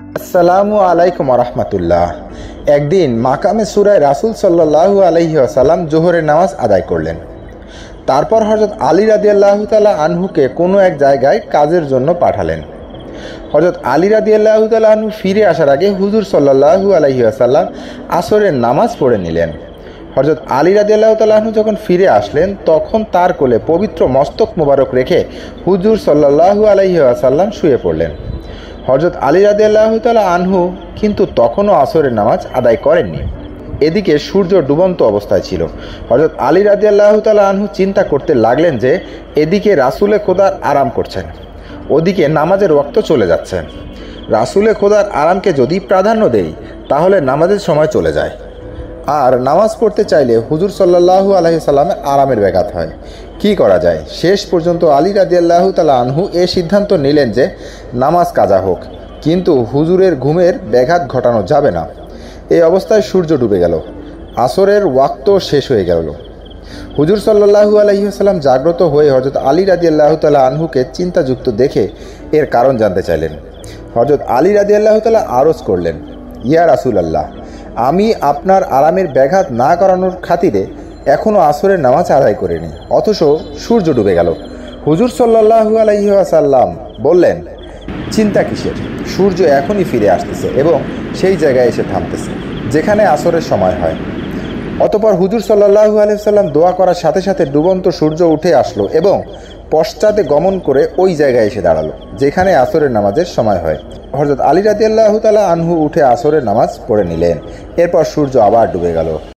আসসালামু আলাইকুম রহমতুল্লাহ। একদিন মাকামে সুরায় রাসূল সাল্লাল্লাহু আলাইহি ওয়াসাল্লাম জোহরের নামাজ আদায় করলেন। তারপর হযরত আলী রাদিয়াল্লাহু তাআলা আনহুকে কোনো এক জায়গায় কাজের জন্য পাঠালেন। হযরত আলী রাদিয়াল্লাহু তাআলা আনহু ফিরে আসার আগে হুজুর সাল্লাল্লাহু আলাইহি ওয়াসাল্লাম আসরের নামাজ পড়ে নিলেন। হযরত আলী রাদিয়াল্লাহু তাআলা আনহু যখন ফিরে আসলেন তখন তার কোলে পবিত্র মস্তক মোবারক রেখে হুজুর সাল্লাল্লাহু আলাইহি ওয়াসাল্লাম শুয়ে পড়লেন। হযরত আলী রাদিয়াল্লাহু তাআলা আনহু কিন্তু তখনও আসরের নামাজ আদায় করেননি। এদিকে সূর্য ডুবন্ত অবস্থায় ছিল। হযরত আলী রাদিয়াল্লাহু তাআলা আনহু চিন্তা করতে লাগলেন যে এদিকে রাসূলে খোদার আরাম করছেন, ওদিকে নামাজের ওয়াক্ত চলে যাচ্ছে। রাসূলে খোদার আরামকে যদি প্রাধান্য দেই তাহলে নামাজের সময় চলে যায়, আর নামাজ পড়তে চাইলে হুজুর সাল্লাল্লাহু আলাইহি সাল্লামের আরামের ব্যাঘাত হয়। কি করা যায়? শেষ পর্যন্ত আলী রাদিয়াল্লাহু তাআলা আনহু সিদ্ধান্ত নিলেন যে নামাজ কাজা হোক, কিন্তু হুজুরের ঘুমের ব্যাঘাত ঘটানো যাবে না। এই অবস্থায় সূর্য ডুবে গেল, আসরের ওয়াক্ত শেষ হয়ে গেল। হুজুর সাল্লাল্লাহু আলাইহি সাল্লাম জাগ্রত হয়ে হযরত আলী রাদিয়াল্লাহু তাআলা আনহুকে চিন্তাযুক্ত দেখে এর কারণ জানতে চাইলেন। হযরত আলী রাদিয়াল্লাহু তাআলা আরজ করলেন, ইয়া রাসূলুল্লাহ, আমি আপনার আরামের ব্যাঘাত না করানোর খাতিরে এখনও আসরের নামাজ আদায় করিনি, অথচ সূর্য ডুবে গেল। হুজুর সাল্লাল্লাহু আলাইহি ওয়াসাল্লাম বললেন, চিন্তা কিসের? সূর্য এখনই ফিরে আসতেছে এবং সেই জায়গায় এসে থামতেছে যেখানে আসরের সময় হয়। অতঃপর হুজুর সাল্লাল্লাহু আলাইহি ওয়াসাল্লাম দোয়া করার সাথে সাথে ডুবন্ত সূর্য উঠে আসলো এবং পশ্চাতে গমন করে ওই জায়গায় এসে দাঁড়ালো যেখানে আসরের নামাজের সময় হয়। হযরত আলী রাদিয়াল্লাহু তাআলা আনহু উঠে আসরের নামাজ পড়ে নিলেন। এরপর সূর্য আবার ডুবে গেল।